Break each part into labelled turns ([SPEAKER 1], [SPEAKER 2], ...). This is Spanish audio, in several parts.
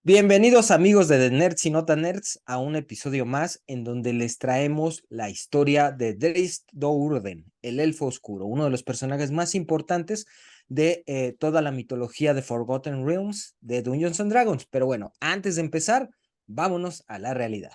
[SPEAKER 1] Bienvenidos amigos de The Nerds y Nota Nerds a un episodio más en donde les traemos la historia de Drizzt Do'Urden, el elfo oscuro, uno de los personajes más importantes de toda la mitología de Forgotten Realms de Dungeons and Dragons. Pero bueno, antes de empezar, vámonos a la realidad.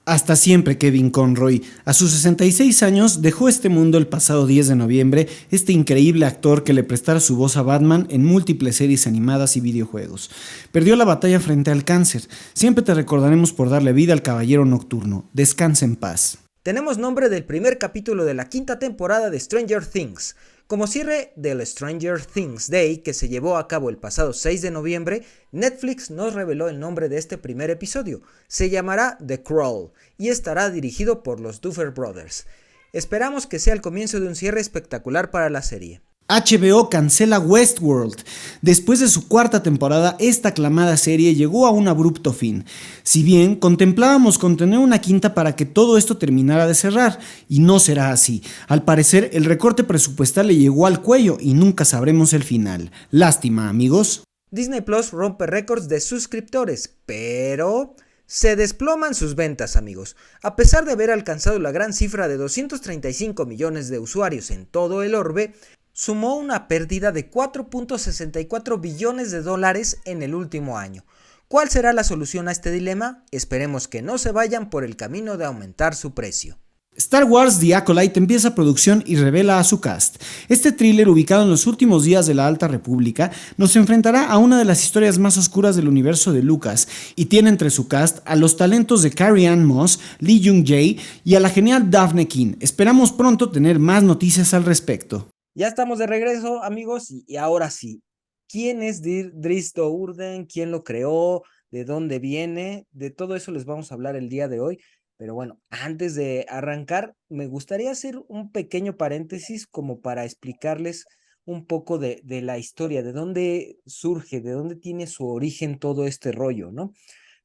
[SPEAKER 2] Hasta siempre, Kevin Conroy. A sus 66 años dejó este mundo el pasado 10 de noviembre este increíble actor que le prestara su voz a Batman en múltiples series animadas y videojuegos. Perdió la batalla frente al cáncer. Siempre te recordaremos por darle vida al Caballero Nocturno. Descansa en paz.
[SPEAKER 1] Tenemos nombre del primer capítulo de la quinta temporada de Stranger Things. Como cierre del Stranger Things Day que se llevó a cabo el pasado 6 de noviembre, Netflix nos reveló el nombre de este primer episodio. Se llamará The Crawl y estará dirigido por los Duffer Brothers. Esperamos que sea el comienzo de un cierre espectacular para la serie.
[SPEAKER 2] HBO cancela Westworld. Después de su cuarta temporada, esta aclamada serie llegó a un abrupto fin. Si bien contemplábamos con tener una quinta para que todo esto terminara de cerrar, y no será así. Al parecer, el recorte presupuestal le llegó al cuello y nunca sabremos el final. Lástima, amigos.
[SPEAKER 1] Disney Plus rompe récords de suscriptores, pero se desploman sus ventas, amigos. A pesar de haber alcanzado la gran cifra de 235 millones de usuarios en todo el orbe, sumó una pérdida de 4.64 billones de dólares en el último año. ¿Cuál será la solución a este dilema? Esperemos que no se vayan por el camino de aumentar su precio.
[SPEAKER 2] Star Wars The Acolyte empieza producción y revela a su cast. Este thriller, ubicado en los últimos días de la Alta República, nos enfrentará a una de las historias más oscuras del universo de Lucas, y tiene entre su cast a los talentos de Carrie-Anne Moss, Lee Jung-jae y a la genial Daphne King. Esperamos pronto tener más noticias al respecto.
[SPEAKER 1] Ya estamos de regreso, amigos, y ahora sí, ¿quién es Drizzt Do'Urden? ¿Quién lo creó? ¿De dónde viene? De todo eso les vamos a hablar el día de hoy. Pero bueno, antes de arrancar, me gustaría hacer un pequeño paréntesis como para explicarles un poco de la historia, de dónde surge, de dónde tiene su origen todo este rollo, ¿no?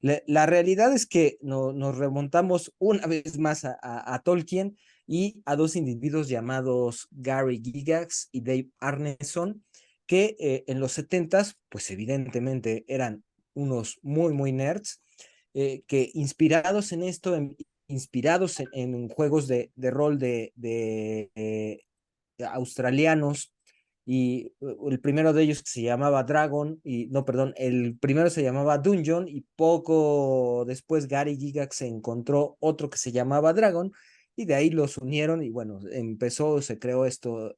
[SPEAKER 1] La realidad es que nos remontamos una vez más a Tolkien y a dos individuos llamados Gary Gygax y Dave Arneson, que en los 70s, pues evidentemente eran unos muy nerds, que inspirados en esto, inspirados en juegos de rol de australianos, y el primero de ellos que se llamaba Dragon, y no, perdón, el primero se llamaba Dungeon, y poco después Gary Gygax se encontró otro que se llamaba Dragon, y de ahí los unieron, y bueno, se creó esto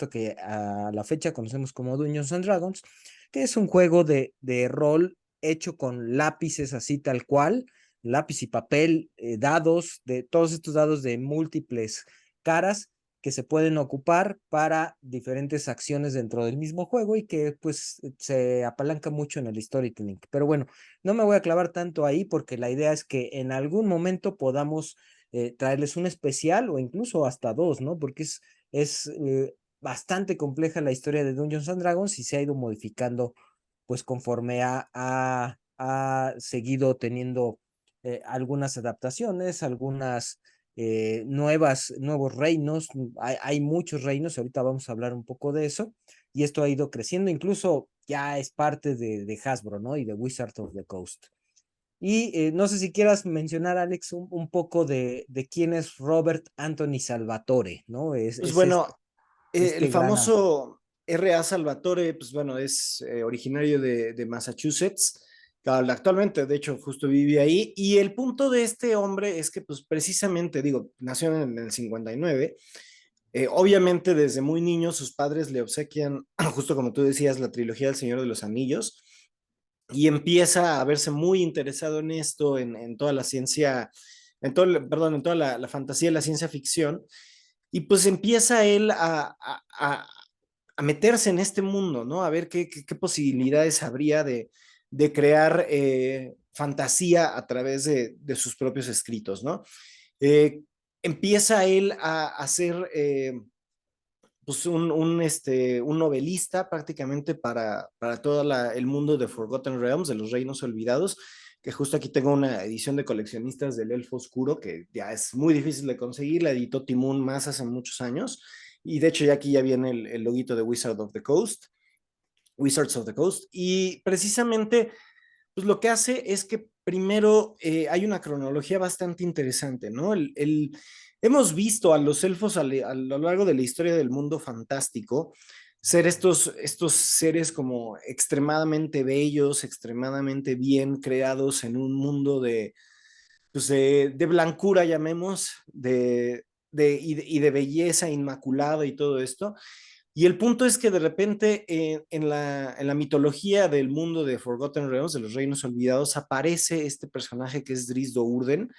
[SPEAKER 1] que a la fecha conocemos como Dungeons and Dragons, que es un juego de rol hecho con lápices así tal cual, lápiz y papel, dados, de todos estos dados de múltiples caras, que se pueden ocupar para diferentes acciones dentro del mismo juego y que pues se apalanca mucho en el storytelling. Pero bueno, no me voy a clavar tanto ahí porque la idea es que en algún momento podamos traerles un especial o incluso hasta dos, ¿no? Porque es bastante compleja la historia de Dungeons and Dragons y se ha ido modificando pues conforme ha seguido teniendo algunas adaptaciones, algunas nuevos reinos. Hay muchos reinos, ahorita vamos a hablar un poco de eso, y esto ha ido creciendo, incluso ya es parte de Hasbro, ¿no? Y de Wizards of the Coast. Y no sé si quieras mencionar, Alex, un poco de quién es Robert Anthony Salvatore, ¿no?
[SPEAKER 2] Pues
[SPEAKER 1] Es
[SPEAKER 2] bueno, el
[SPEAKER 1] este gran autor.
[SPEAKER 2] famoso R.A. Salvatore, pues bueno, es originario de Massachusetts. Claro, actualmente, de hecho, justo vive ahí. Y el punto de este hombre es que, pues precisamente, digo, nació en el 59. Obviamente, desde muy niño, sus padres le obsequian, justo como tú decías, la trilogía del Señor de los Anillos. Y empieza a verse muy interesado en esto, en toda la ciencia, perdón, en toda la fantasía, la ciencia ficción. Y pues empieza él a meterse en este mundo, ¿no? A ver qué posibilidades habría de crear fantasía a través de sus propios escritos, ¿no? Eh, Empieza él a hacer pues un novelista prácticamente para todo el mundo de Forgotten Realms, de los Reinos Olvidados, que justo aquí tengo una edición de coleccionistas del Elfo Oscuro, que ya es muy difícil de conseguir, la editó Timún más hace muchos años, y de hecho ya aquí ya viene el loguito de Wizards of the Coast, y precisamente pues lo que hace es que primero hay una cronología bastante interesante, ¿no? Hemos visto a los elfos a lo largo de la historia del mundo fantástico ser estos seres como extremadamente bellos, extremadamente bien creados en un mundo pues de blancura, llamemos, y de belleza inmaculada y todo esto. Y el punto es que de repente en la mitología del mundo de Forgotten Realms, de los reinos olvidados, aparece este personaje que es Drizzt Do'Urden,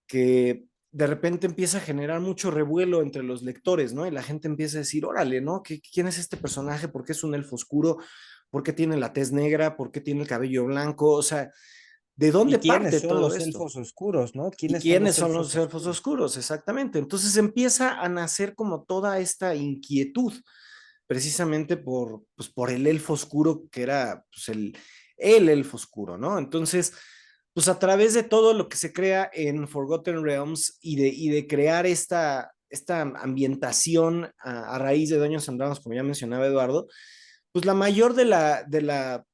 [SPEAKER 2] que de repente empieza a generar mucho revuelo entre los lectores, ¿no? Y la gente empieza a decir, órale, ¿no? ¿Quién es este personaje? ¿Por qué es un elfo oscuro? ¿Por qué tiene la tez negra? ¿Por qué tiene el cabello blanco? O sea, ¿de
[SPEAKER 1] ¿Y
[SPEAKER 2] dónde
[SPEAKER 1] quiénes
[SPEAKER 2] parte
[SPEAKER 1] son
[SPEAKER 2] todo
[SPEAKER 1] los
[SPEAKER 2] esto?
[SPEAKER 1] elfos oscuros, no?
[SPEAKER 2] ¿Y
[SPEAKER 1] ¿Quiénes son
[SPEAKER 2] quiénes
[SPEAKER 1] los
[SPEAKER 2] son
[SPEAKER 1] elfos
[SPEAKER 2] los elfos
[SPEAKER 1] oscuros?
[SPEAKER 2] oscuros? Exactamente. Entonces empieza a nacer como toda esta inquietud, precisamente pues, por el elfo oscuro que era pues, el elfo oscuro, ¿no? Entonces, pues a través de todo lo que se crea en Forgotten Realms y de crear esta ambientación a raíz de Dungeons and Dragons, como ya mencionaba Eduardo, pues la mayor de la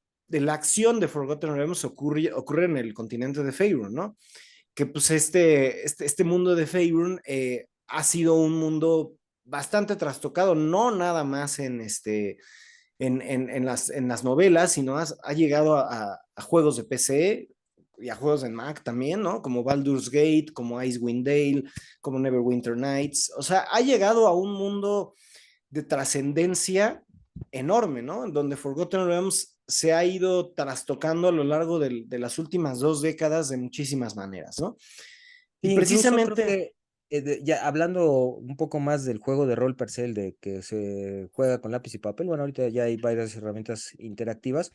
[SPEAKER 2] acción de Forgotten Realms ocurre en el continente de Faerun, ¿no? Que pues este mundo de Faerun ha sido un mundo bastante trastocado, no nada más en las novelas, sino ha llegado a juegos de PC y a juegos en Mac también, ¿no? Como Baldur's Gate, como Icewind Dale, como Neverwinter Nights. O sea, ha llegado a un mundo de trascendencia enorme, ¿no? En donde Forgotten Realms se ha ido trastocando a lo largo de las últimas 2 décadas de muchísimas maneras, ¿no? Y
[SPEAKER 1] Sí, incluso creo
[SPEAKER 2] precisamente
[SPEAKER 1] que ya hablando un poco más del juego de rol per se, el de que se juega con lápiz y papel, bueno, ahorita ya hay varias herramientas interactivas,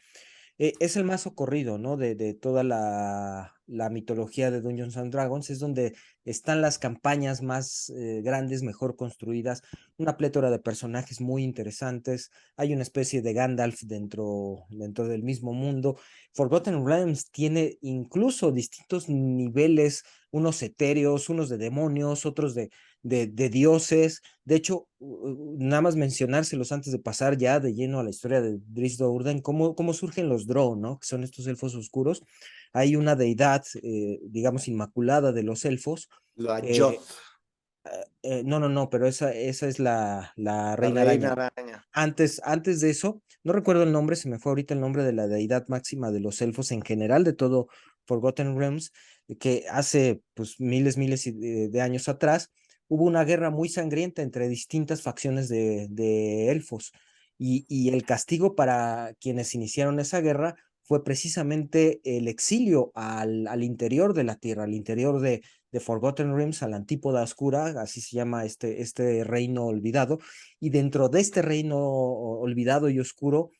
[SPEAKER 1] es el más socorrido, ¿no? De toda la mitología de Dungeons and Dragons, es donde están las campañas más grandes, mejor construidas, una plétora de personajes muy interesantes, hay una especie de Gandalf dentro del mismo mundo. Forgotten Realms tiene incluso distintos niveles, unos etéreos, unos de demonios, otros de dioses. De hecho, nada más mencionárselos antes de pasar ya de lleno a la historia de Drizzt Do'Urden, cómo surgen los Drow, ¿no? Que son estos elfos oscuros. Hay una deidad, digamos, inmaculada de los elfos.
[SPEAKER 2] la
[SPEAKER 1] eh,
[SPEAKER 2] Joth,
[SPEAKER 1] no, no, no, pero esa es la
[SPEAKER 2] la
[SPEAKER 1] reina
[SPEAKER 2] reina
[SPEAKER 1] araña.
[SPEAKER 2] araña.
[SPEAKER 1] Antes de eso, no recuerdo el nombre, se me fue ahorita el nombre de la deidad máxima de los elfos en general, de todo Forgotten Realms, que hace pues miles de años atrás hubo una guerra muy sangrienta entre distintas facciones de elfos. Y el castigo para quienes iniciaron esa guerra fue precisamente el exilio al interior de la tierra, al interior de Forgotten Realms, a la antípoda oscura, así se llama este reino olvidado, y dentro de este reino olvidado y oscuro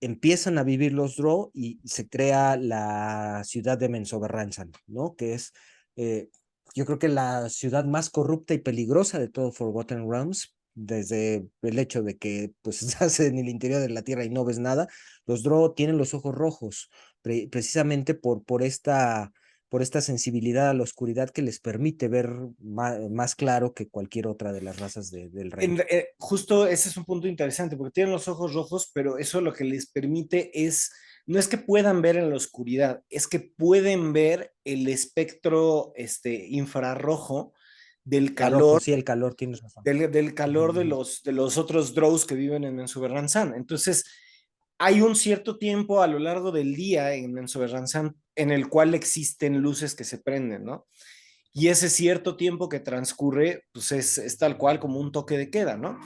[SPEAKER 1] empiezan a vivir los Drow y se crea la ciudad de Menzoberranzan, ¿no? Que es, eh, yo creo que la ciudad más corrupta y peligrosa de todo Forgotten Realms, desde el hecho de que pues estás en el interior de la tierra y no ves nada. Los Drow tienen los ojos rojos, precisamente por esta sensibilidad a la oscuridad que les permite ver más claro que cualquier otra de las razas del reino.
[SPEAKER 2] Justo ese es un punto interesante, porque tienen los ojos rojos, pero eso lo que les permite no es que puedan ver en la oscuridad, es que pueden ver el espectro infrarrojo del
[SPEAKER 1] Rojo,
[SPEAKER 2] calor,
[SPEAKER 1] sí, el calor, tienes razón.
[SPEAKER 2] del calor de
[SPEAKER 1] Ujú.
[SPEAKER 2] los otros drows que viven en Mensuberranzán. Entonces, hay un cierto tiempo a lo largo del día en Mensuberranzán en el cual existen luces que se prenden, ¿no? Y ese cierto tiempo que transcurre, pues es tal cual como un toque de queda, ¿no?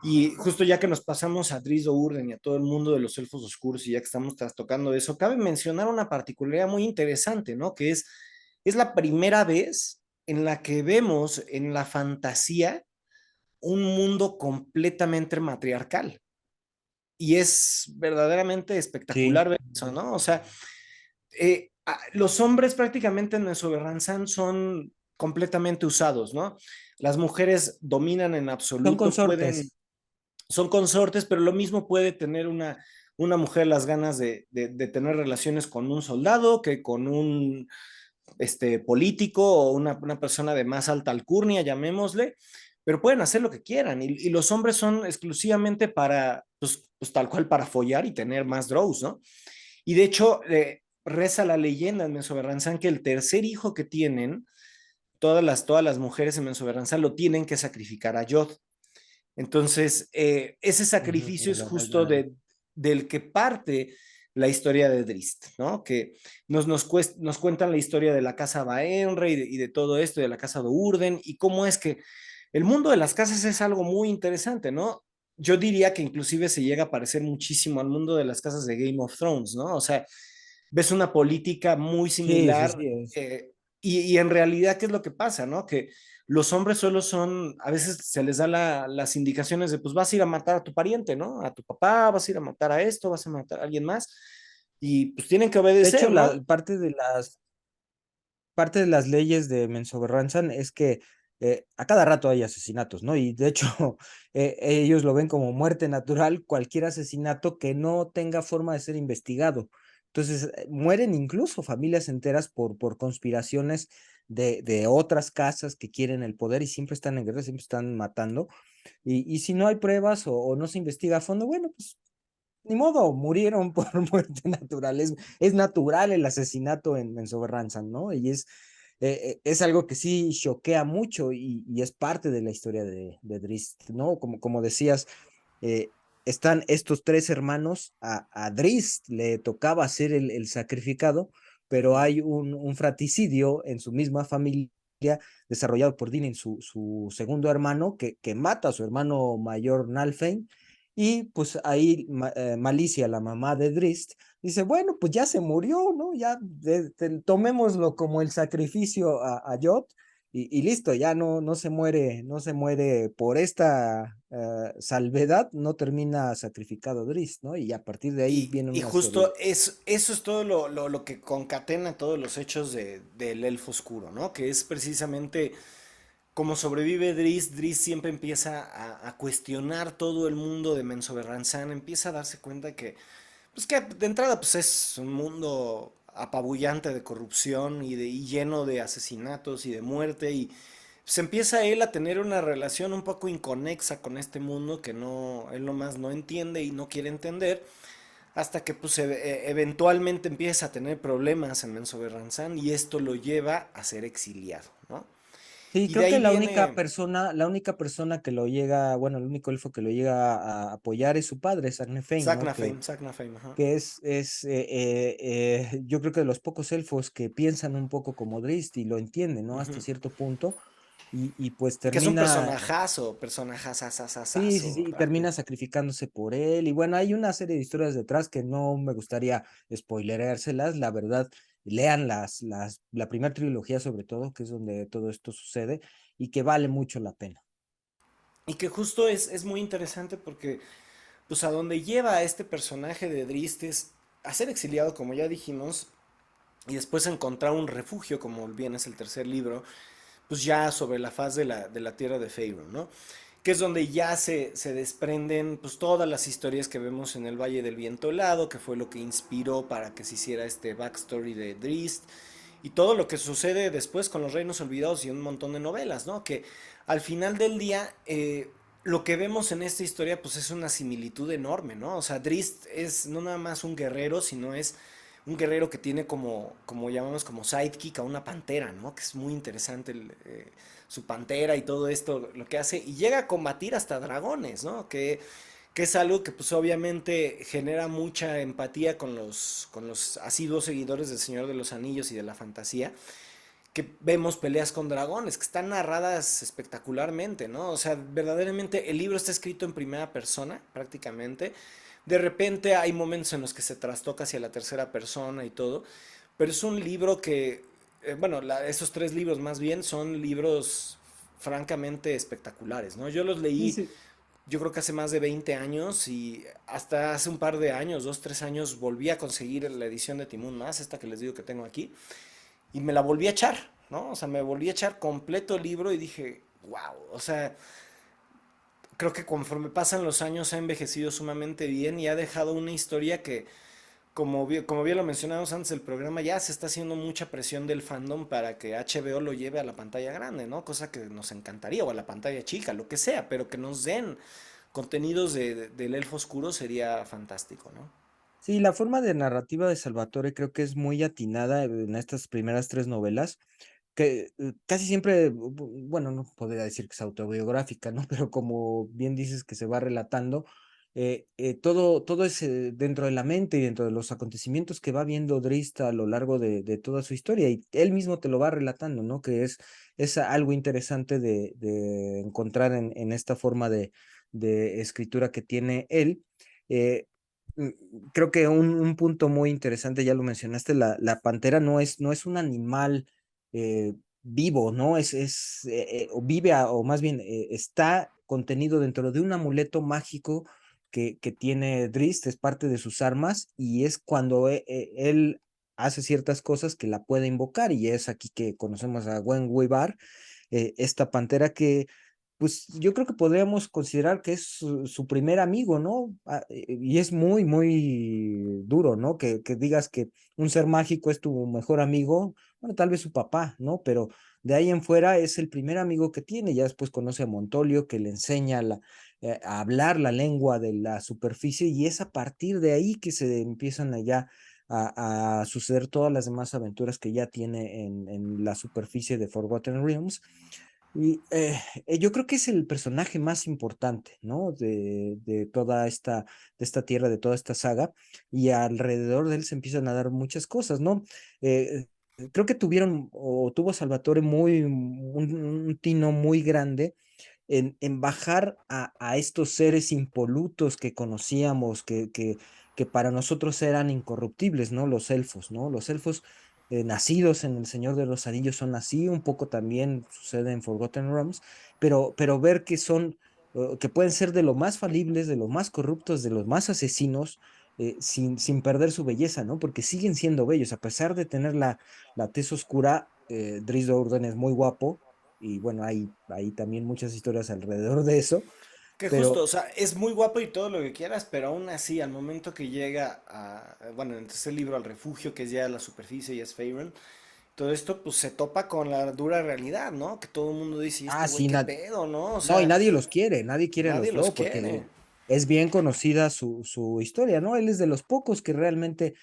[SPEAKER 2] Y justo ya que nos pasamos a Drizzt Do'Urden y a todo el mundo de los elfos oscuros y ya que estamos tocando eso, cabe mencionar una particularidad muy interesante, ¿no? Que es la primera vez en la que vemos en la fantasía un mundo completamente matriarcal. Y es verdaderamente
[SPEAKER 1] Sí,
[SPEAKER 2] espectacular ver eso, ¿no? O sea, los hombres prácticamente en Mesoberranzán son completamente usados, ¿no? Las mujeres dominan en
[SPEAKER 1] son
[SPEAKER 2] absoluto,
[SPEAKER 1] consortes.
[SPEAKER 2] son consortes, pero lo mismo puede tener una mujer las ganas de tener relaciones con un soldado que con un político o una persona de más alta alcurnia, llamémosle, pero pueden hacer lo que quieran y los hombres son exclusivamente para, pues tal cual, para follar y tener más drows, ¿no? Y de hecho, reza la leyenda en Menzoberranzán que el tercer hijo que tienen, todas las mujeres en Menzoberranzán lo tienen que sacrificar a Yod. Entonces, ese
[SPEAKER 1] Ujú,
[SPEAKER 2] sacrificio es justo del que parte la historia de Drist, ¿no? Que nos cuentan la historia de la casa Baenre y de todo esto, de la casa de Urden, y cómo es que el mundo de las casas es algo muy interesante, ¿no? Yo diría que inclusive se llega a parecer muchísimo al mundo de las casas de Game of Thrones, ¿no? O sea, ves una política muy
[SPEAKER 1] Sí, sí,
[SPEAKER 2] similar
[SPEAKER 1] sí, es.
[SPEAKER 2] y en realidad, ¿qué es lo que pasa, no? Que los hombres solo son, a veces se les da las indicaciones de, pues vas a ir a matar a tu pariente, ¿no? A tu papá, vas a ir a matar a esto, vas a matar a alguien más, y pues tienen que
[SPEAKER 1] De hecho,
[SPEAKER 2] obedecer, ¿no?
[SPEAKER 1] parte de las leyes de Menzoberranzan es que a cada rato hay asesinatos, ¿no? Y de hecho, ellos lo ven como muerte natural cualquier asesinato que no tenga forma de ser investigado. Entonces, mueren incluso familias enteras por conspiraciones de otras casas que quieren el poder y siempre están en guerra, siempre están matando. Y si no hay pruebas o no se investiga a fondo, bueno, pues ni modo, murieron por muerte natural. Es natural el asesinato en Soberranzan, ¿no? Y es algo que sí choquea mucho y es parte de la historia de Drist, ¿no? Como decías, eh, están estos tres hermanos, a Drist le tocaba ser el sacrificado, pero
[SPEAKER 2] Ujú.
[SPEAKER 1] hay un fraticidio en su misma familia desarrollado por Dinin, su segundo hermano, que mata a su hermano mayor Nalfein, y pues ahí Malicia, la mamá de Drist, dice, bueno, pues ya se murió, ¿no? Ya tomémoslo como el sacrificio a Jot y listo, ya no se muere, no se muere por esta salvedad, no termina sacrificado Drist, ¿no? Y a partir de ahí viene
[SPEAKER 2] Y
[SPEAKER 1] una serie.
[SPEAKER 2] justo eso es todo lo que concatena todos los hechos del elfo oscuro, ¿no? Que es precisamente como sobrevive Driss. Driss siempre empieza a cuestionar todo el mundo de Menzoberranzán, empieza a darse cuenta pues que de entrada pues es un mundo apabullante de corrupción y lleno de asesinatos y de muerte y pues empieza él a tener una relación un poco inconexa con este mundo que él nomás no entiende y no quiere entender hasta que pues eventualmente empieza a tener problemas en Menzoberranzán y esto lo lleva a ser exiliado, ¿no?
[SPEAKER 1] Sí,
[SPEAKER 2] Y de
[SPEAKER 1] creo que
[SPEAKER 2] ahí viene
[SPEAKER 1] la única persona que lo llega, bueno, el único elfo que lo llega a apoyar es su padre, Sagnefein, ¿no?
[SPEAKER 2] Sagnafame, ajá.
[SPEAKER 1] Que yo creo que de los pocos elfos que piensan un poco como Drist y lo entienden, ¿no? Hasta
[SPEAKER 2] Ujú.
[SPEAKER 1] cierto punto, y pues
[SPEAKER 2] Y que es un
[SPEAKER 1] termina, sí, sí,
[SPEAKER 2] personajazazazazo,
[SPEAKER 1] sí, termina
[SPEAKER 2] rápido.
[SPEAKER 1] sacrificándose por él, y bueno, hay una serie de historias detrás que no me gustaría spoilerárselas, la verdad, lean la primera trilogía sobre todo, que es donde todo esto sucede, y que vale mucho la pena.
[SPEAKER 2] Y que justo es muy interesante porque, pues, a donde lleva a este personaje de Drist es a ser exiliado, como ya dijimos, y después encontrar un refugio, como bien es el tercer libro, pues ya sobre la faz de la tierra de Faerun, ¿no? Que es donde ya se desprenden pues todas las historias que vemos en el Valle del Viento Helado, que fue lo que inspiró para que se hiciera este backstory de Drist, y todo lo que sucede después con los Reinos Olvidados y un montón de novelas, ¿no? Que al final del día, lo que vemos en esta historia pues es una similitud enorme, ¿no? O sea, Drist es no nada más un guerrero, sino es un guerrero que tiene como llamamos como sidekick a una pantera, ¿no? Que es muy interesante su pantera y todo esto, lo que hace, y llega a combatir hasta dragones, ¿no? Que es algo que pues obviamente genera mucha empatía con los asiduos seguidores del Señor de los Anillos y de la fantasía, que vemos peleas con dragones, que están narradas espectacularmente, ¿no? O sea, verdaderamente el libro está escrito en primera persona, prácticamente. De repente hay momentos en los que se trastoca hacia la tercera persona y todo, pero es un libro que, bueno, esos tres libros más bien son libros francamente espectaculares, ¿no? Yo los
[SPEAKER 1] Sí,
[SPEAKER 2] leí,
[SPEAKER 1] sí.
[SPEAKER 2] yo creo que hace más de 20 años y hasta hace un par de años, 2, 3 años, volví a conseguir la edición de Timón Más, esta que les digo que tengo aquí, y me la volví a echar, ¿no? O sea, me volví a echar completo el libro y dije, wow, o sea, creo que conforme pasan los años ha envejecido sumamente bien y ha dejado una historia que como bien lo mencionamos antes del programa, ya se está haciendo mucha presión del fandom para que HBO lo lleve a la pantalla grande, ¿no? Cosa que nos encantaría, o a la pantalla chica, lo que sea, pero que nos den contenidos del Elfo Oscuro sería fantástico, ¿no?
[SPEAKER 1] Sí, la forma de narrativa de Salvatore creo que es muy atinada en estas primeras tres novelas, que casi siempre, bueno, no podría decir que es autobiográfica, ¿no? Pero como bien dices que se va relatando, todo es dentro de la mente y dentro de los acontecimientos que va viendo Drista a lo largo de toda su historia y él mismo te lo va relatando, ¿no? Que es algo interesante de encontrar en esta forma de escritura que tiene él. Eh, Creo que un punto muy interesante, ya lo mencionaste, la pantera no es un animal vivo, ¿no? O vive, o más bien está contenido dentro de un amuleto mágico que tiene Drist, es parte de sus armas, y es cuando él hace ciertas cosas que la puede invocar, y es aquí que conocemos a Gwen Weaver, esta pantera que pues yo creo que podríamos considerar que es su primer amigo, ¿no? Y es muy, muy duro, ¿no? Que digas que un ser mágico es tu mejor amigo, bueno, tal vez su papá, ¿no? Pero de ahí en fuera es el primer amigo que tiene, ya después conoce a Montolio, que le enseña a hablar la lengua de la superficie, y es a partir de ahí que se empiezan allá a suceder todas las demás aventuras que ya tiene en la superficie de Forgotten Realms. Y yo creo que es el personaje más importante, ¿no? De esta tierra, de toda esta saga, y alrededor de él se empiezan a dar muchas cosas, ¿no? Eh, Creo que tuvo Salvatore un tino muy grande en bajar a estos seres impolutos que conocíamos, que para nosotros eran incorruptibles, ¿no? Los elfos, ¿no? Los elfos nacidos en El Señor de los Anillos son así, un poco también sucede en Forgotten Realms, pero ver que que pueden ser de lo más falibles, de lo más corruptos, de los más asesinos, sin perder su belleza, ¿no? Porque siguen siendo bellos, a pesar de tener la tez oscura, Drizzt Do'Urden es muy guapo, y bueno, hay también muchas historias alrededor de eso,
[SPEAKER 2] Que justo,
[SPEAKER 1] pero
[SPEAKER 2] o sea, es muy guapo y todo lo que quieras, pero aún así, al momento que llega bueno, en el tercer libro, al refugio, que es ya la superficie y es Faerun, todo esto pues se topa con la dura realidad, ¿no? Que todo el mundo dice, ¿y este güey
[SPEAKER 1] sí,
[SPEAKER 2] qué pedo, no? O
[SPEAKER 1] no, y
[SPEAKER 2] sea,
[SPEAKER 1] nadie quiere a
[SPEAKER 2] nadie
[SPEAKER 1] los
[SPEAKER 2] los
[SPEAKER 1] Drow,
[SPEAKER 2] quiere.
[SPEAKER 1] porque es bien conocida su historia, ¿no? Él es de los pocos que realmente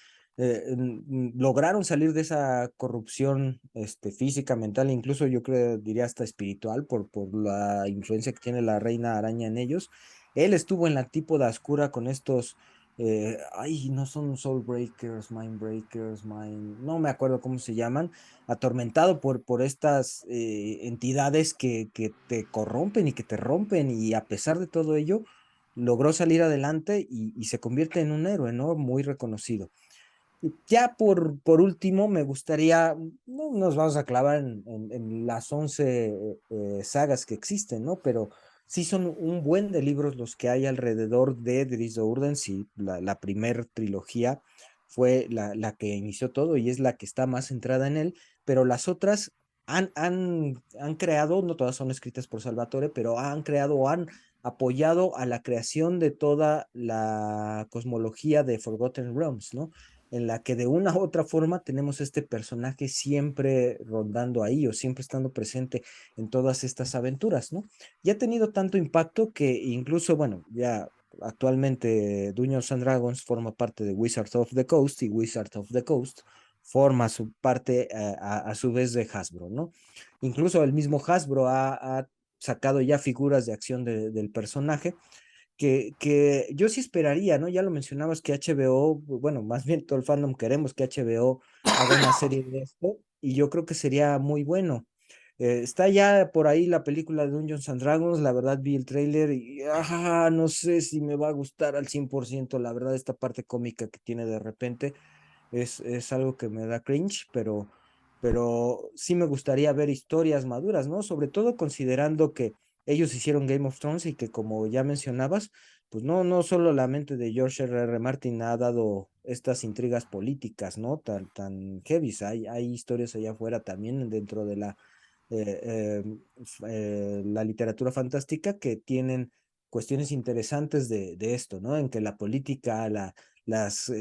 [SPEAKER 1] lograron salir de esa corrupción física, mental, incluso yo creo, diría hasta espiritual, por la influencia que tiene la reina araña en ellos. Él estuvo en la Antípoda Oscura con estos, no son Soul Breakers, Mind Breakers, no me acuerdo cómo se llaman, atormentado por estas entidades que te corrompen y que te rompen, y a pesar de todo ello, logró salir adelante y se convierte en un héroe, ¿no? Muy reconocido. Y ya por último, me gustaría, no nos vamos a clavar en las 11 sagas que existen, ¿no? Pero sí son un buen de libros los que hay alrededor de Drizzt Do'Urden. Sí, la primer trilogía fue la que inició todo y es la que está más centrada en él, pero las otras han creado, no todas son escritas por Salvatore, pero han creado o han apoyado a la creación de toda la cosmología de Forgotten Realms, ¿no? En la que de una u otra forma tenemos este personaje siempre rondando ahí o siempre estando presente en todas estas aventuras, ¿no? Y ha tenido tanto impacto que incluso, bueno, ya actualmente Dungeons and Dragons forma parte de Wizards of the Coast, y Wizards of the Coast forma su parte a su vez de Hasbro, ¿no? Incluso el mismo Hasbro ha sacado ya figuras de acción del personaje que yo sí esperaría, ¿no? Ya lo mencionabas que HBO, bueno, más bien todo el fandom queremos que HBO haga una serie de esto, y yo creo que sería muy bueno. Está ya por ahí la película de Dungeons and Dragons, la verdad vi el tráiler y no sé si me va a gustar al 100%, la verdad esta parte cómica que tiene de repente es algo que me da cringe, pero sí me gustaría ver historias maduras, ¿no? Sobre todo considerando que ellos hicieron Game of Thrones y que, como ya mencionabas, pues no solo la mente de George R. Martin ha dado estas intrigas políticas, ¿no? Tan heavy. Hay historias allá afuera también dentro de la literatura fantástica que tienen cuestiones interesantes de esto, ¿no? En que la política, las,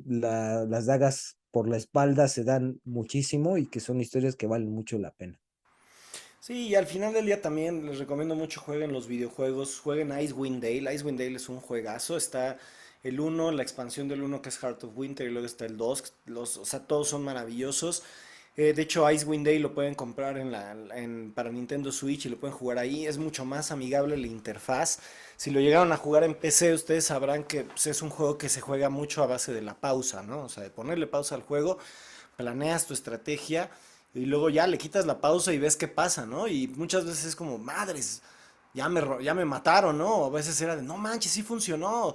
[SPEAKER 1] las dagas por la espalda se dan muchísimo y que son historias que valen mucho la pena.
[SPEAKER 2] Sí, y al final del día también les recomiendo mucho jueguen los videojuegos, jueguen Icewind Dale. Icewind Dale es un juegazo, está el uno, la expansión del uno que es Heart of Winter y luego está el 2, o sea, todos son maravillosos. De hecho, Icewind Dale lo pueden comprar para Nintendo Switch y lo pueden jugar ahí. Es mucho más amigable la interfaz. Si lo llegaron a jugar en PC, ustedes sabrán que pues, es un juego que se juega mucho a base de la pausa, ¿no? O sea, de ponerle pausa al juego, planeas tu estrategia y luego ya le quitas la pausa y ves qué pasa, ¿no? Y muchas veces es como, madres, ya me mataron, ¿no? O a veces era de, no manches, sí funcionó.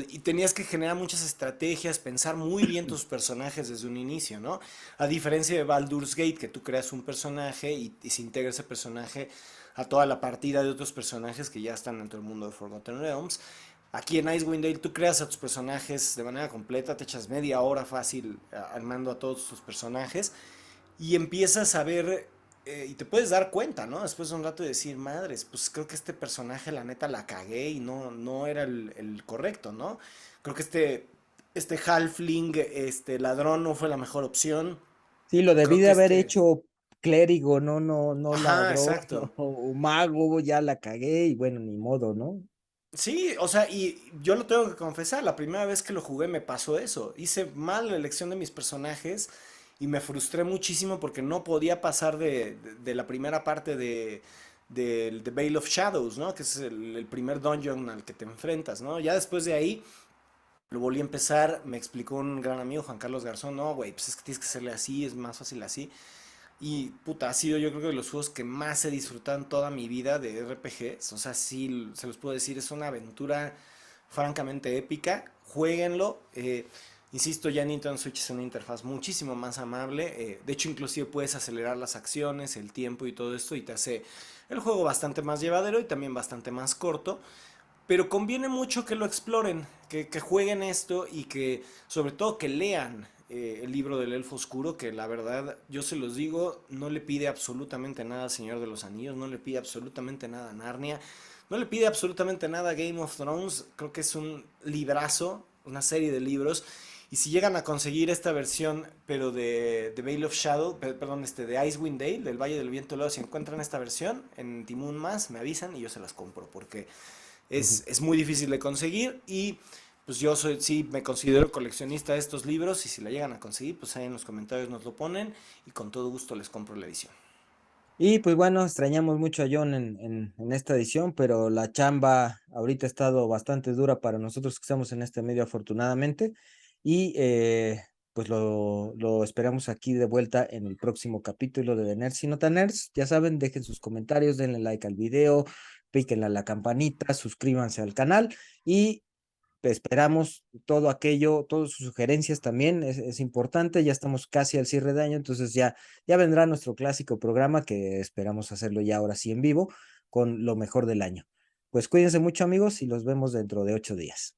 [SPEAKER 2] Y tenías que generar muchas estrategias, pensar muy bien tus personajes desde un inicio, ¿no? A diferencia de Baldur's Gate, que tú creas un personaje y se integra ese personaje a toda la partida de otros personajes que ya están dentro del mundo de Forgotten Realms. Aquí en Icewind Dale tú creas a tus personajes de manera completa, te echas media hora fácil armando a todos tus personajes y empiezas a ver y te puedes dar cuenta, ¿no? Después de un rato de decir, madres, pues creo que este personaje la neta la cagué y no era el correcto, ¿no? Creo que este halfling, este ladrón no fue la mejor opción.
[SPEAKER 1] Sí, lo debí
[SPEAKER 2] Creo
[SPEAKER 1] de
[SPEAKER 2] que
[SPEAKER 1] haber
[SPEAKER 2] este...
[SPEAKER 1] hecho clérigo, no
[SPEAKER 2] Ajá,
[SPEAKER 1] ladrón
[SPEAKER 2] exacto.
[SPEAKER 1] o mago, ya la cagué y bueno, ni modo, ¿no?
[SPEAKER 2] Sí, o sea, y yo lo tengo que confesar, la primera vez que lo jugué me pasó eso. Hice mal la elección de mis personajes y me frustré muchísimo porque no podía pasar de la primera parte de Veil of Shadows, ¿no? Que es el primer dungeon al que te enfrentas, ¿no? Ya después de ahí lo volví a empezar, me explicó un gran amigo, Juan Carlos Garzón, no, güey, pues es que tienes que hacerle así, es más fácil así. Y puta, ha sido yo creo que de los juegos que más he disfrutado en toda mi vida de RPGs. O sea, sí, se los puedo decir, es una aventura francamente épica. Jueguenlo. Insisto, ya Nintendo Switch es una interfaz muchísimo más amable. De hecho, inclusive puedes acelerar las acciones, el tiempo y todo esto y te hace el juego bastante más llevadero y también bastante más corto. Pero conviene mucho que lo exploren, que jueguen esto y que sobre todo que lean el libro del Elfo Oscuro, que la verdad, yo se los digo, no le pide absolutamente nada al Señor de los Anillos, no le pide absolutamente nada a Narnia, no le pide absolutamente nada a Game of Thrones, creo que es un librazo, una serie de libros. Y si llegan a conseguir esta versión, pero de Veil of Shadow, perdón, de Icewind Dale, del Valle del Viento Helado, si encuentran esta versión en Timoon Más, me avisan y yo se las compro, porque es muy difícil de conseguir y pues yo soy, sí me considero coleccionista de estos libros y si la llegan a conseguir, pues ahí en los comentarios nos lo ponen y con todo gusto les compro la edición.
[SPEAKER 1] Y pues bueno, extrañamos mucho a John en esta edición, pero la chamba ahorita ha estado bastante dura para nosotros que estamos en este medio afortunadamente. Y pues lo esperamos aquí de vuelta en el próximo capítulo de Nerds y Nota Nerds. Ya saben, dejen sus comentarios, denle like al video, píquenle a la campanita, suscríbanse al canal y esperamos todo aquello, todas sus sugerencias también, es importante, ya estamos casi al cierre de año, entonces ya vendrá nuestro clásico programa que esperamos hacerlo ya ahora sí en vivo con lo mejor del año. Pues cuídense mucho amigos y los vemos dentro de 8 días.